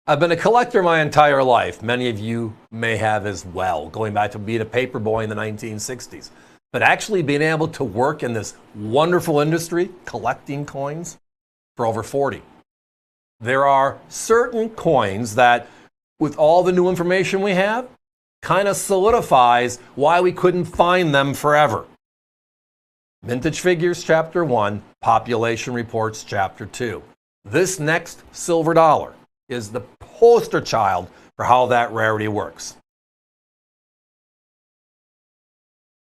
I've been a collector my entire life. Many of you may have as well, going back to being a paper boy in the 1960s. But actually being able to work in this wonderful industry, collecting coins, for over 40. There are certain coins that, with all the new information we have, kind of solidifies why we couldn't find them forever. Vintage Figures, Chapter 1, Population Reports, Chapter 2. This next silver dollar is the poster child for how that rarity works.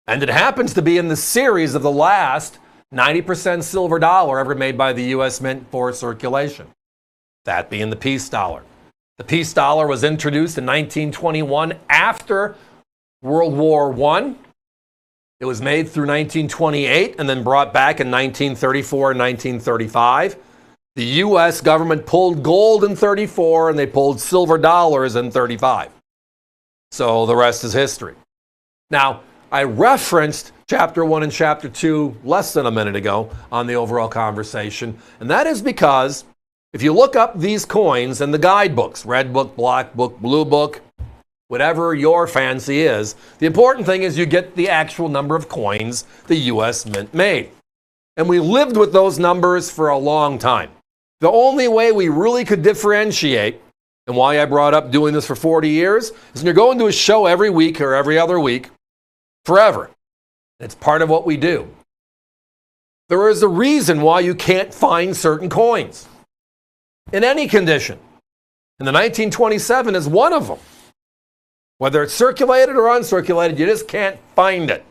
And it happens to be in the series of the last 90% silver dollar ever made by the U.S. Mint for circulation. That being the peace dollar. The peace dollar was introduced in 1921 after World War I. It was made through 1928 and then brought back in 1934 and 1935. The U.S. government pulled gold in 34 and they pulled silver dollars in 35. So the rest is history. Now, I referenced Chapter 1 and Chapter 2 less than a minute ago on the overall conversation, and that is because if you look up these coins in the guidebooks, red book, black book, blue book, whatever your fancy is, the important thing is you get the actual number of coins the U.S. Mint made. And we lived with those numbers for a long time. The only way we really could differentiate, and why I brought up doing this for 40 years, is when you're going to a show every week or every other week, forever. It's part of what we do. There is a reason why you can't find certain coins in any condition. And the 1927 is one of them. Whether it's circulated or uncirculated, you just can't find it.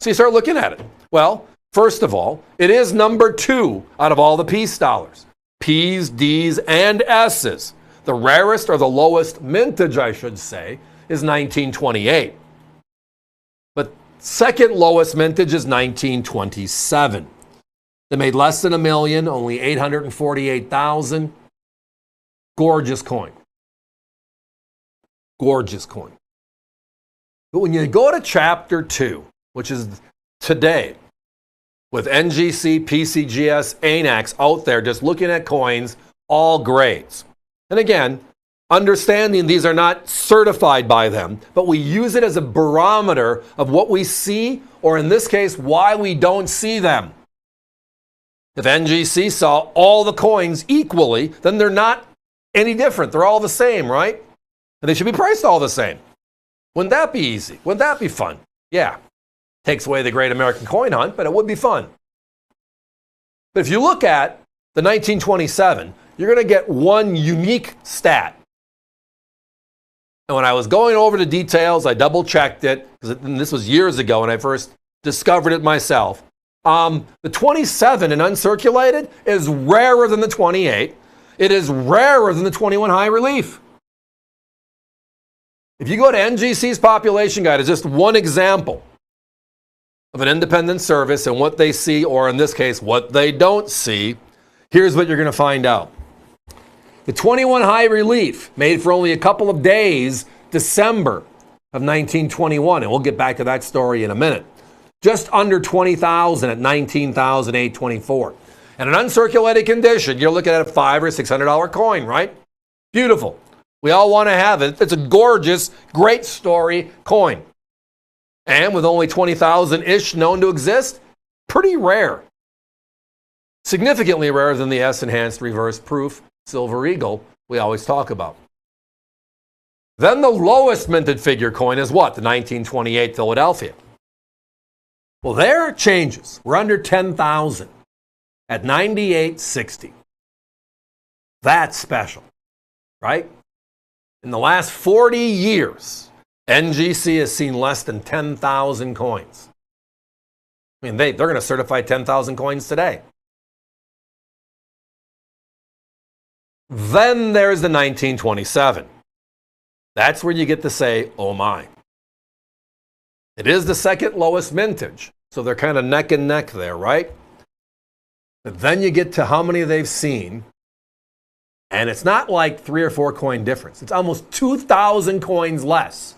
So you start looking at it. Well, first of all, it is number 2 out of all the peace dollars. P's, D's, and S's. The rarest or the lowest mintage, I should say, is 1928. But second lowest mintage is 1927. They made less than $1 million, only 848,000. Gorgeous coin. Gorgeous coin. But when you go to Chapter 2, which is today, with NGC, PCGS, ANAX out there just looking at coins, all grades. And again, understanding these are not certified by them, but we use it as a barometer of what we see, or in this case, why we don't see them. If NGC saw all the coins equally, then they're not any different. They're all the same, right? And they should be priced all the same. Wouldn't that be easy? Wouldn't that be fun? Yeah. Takes away the great American coin hunt, but it would be fun. But if you look at the 1927, you're going to get one unique stat. And when I was going over the details, I double-checked it, because this was years ago when I first discovered it myself. The 27 in uncirculated is rarer than the 28. It is rarer than the 21 high relief. If you go to NGC's population guide, it's just one example of an independent service and what they see, or in this case, what they don't see. Here's what you're going to find out. The 21 high relief, made for only a couple of days, December of 1921, and we'll get back to that story in a minute. Just under 20,000 at 19,824. And an uncirculated condition, you're looking at a $500 or $600 coin, right? Beautiful. We all want to have it. It's a gorgeous, great story coin. And with only 20,000-ish known to exist, pretty rare. Significantly rarer than the S-enhanced reverse proof Silver Eagle we always talk about. Then the lowest minted figure coin is what? The 1928 Philadelphia. Well, there it changes. We're under 10,000 at 98.60. That's special, right? In the last 40 years, NGC has seen less than 10,000 coins. I mean, they're going to certify 10,000 coins today. Then there's the 1927. That's where you get to say, oh my. It is the second lowest mintage, so they're kind of neck and neck there, right? But then you get to how many they've seen, and it's not like 3 or 4 coin difference. It's almost 2,000 coins less.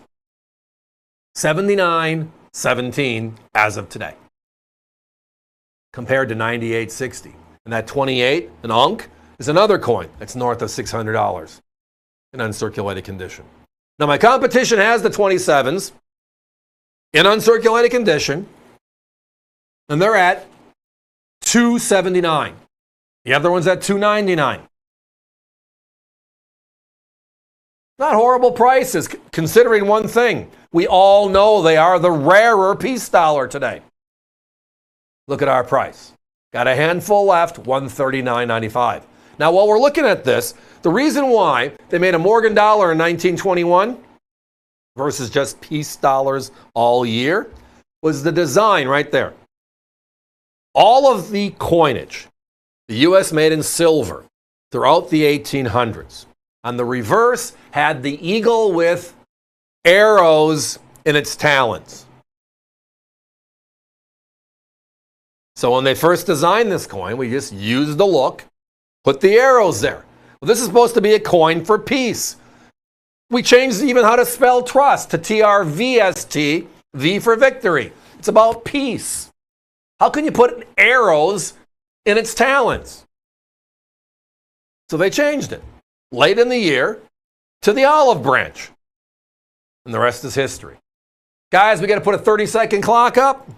79.17 as of today, compared to 98.60. And that 28, an Unc, is another coin that's north of $600 in uncirculated condition. Now, my competition has the 27s in uncirculated condition, and they're at $279. The other one's at $299. Not horrible prices, considering one thing. We all know they are the rarer peace dollar today. Look at our price. Got a handful left, $139.95. Now, while we're looking at this, the reason why they made a Morgan dollar in 1921 versus just peace dollars all year was the design right there. All of the coinage, the U.S. made in silver throughout the 1800s. On the reverse, had the eagle with arrows in its talons. So when they first designed this coin, we just used the look, put the arrows there. Well, this is supposed to be a coin for peace. We changed even how to spell trust to TRVST, V for victory. It's about peace. How can you put arrows in its talons? So they changed it late in the year to the olive branch. And the rest is history. Guys, we got to put a 30-second clock up,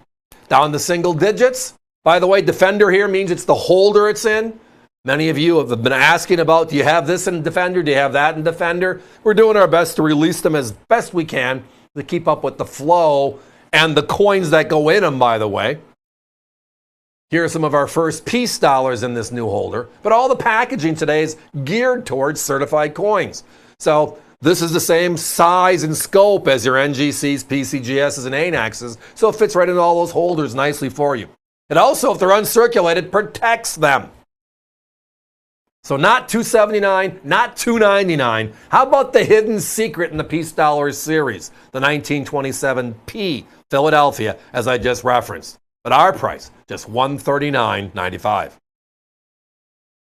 down to single digits. By the way, Defender here means it's the holder it's in. Many of you have been asking about, do you have this in Defender? Do you have that in Defender? We're doing our best to release them as best we can to keep up with the flow and the coins that go in them, by the way. Here are some of our first peace dollars in this new holder, but all the packaging today is geared towards certified coins. So this is the same size and scope as your NGCs, PCGSs, and ANACs, so it fits right into all those holders nicely for you. It also, if they're uncirculated, protects them. So not $279, not $299. How about the hidden secret in the Peace Dollars series, the 1927P Philadelphia, as I just referenced? But our price, just $139.95.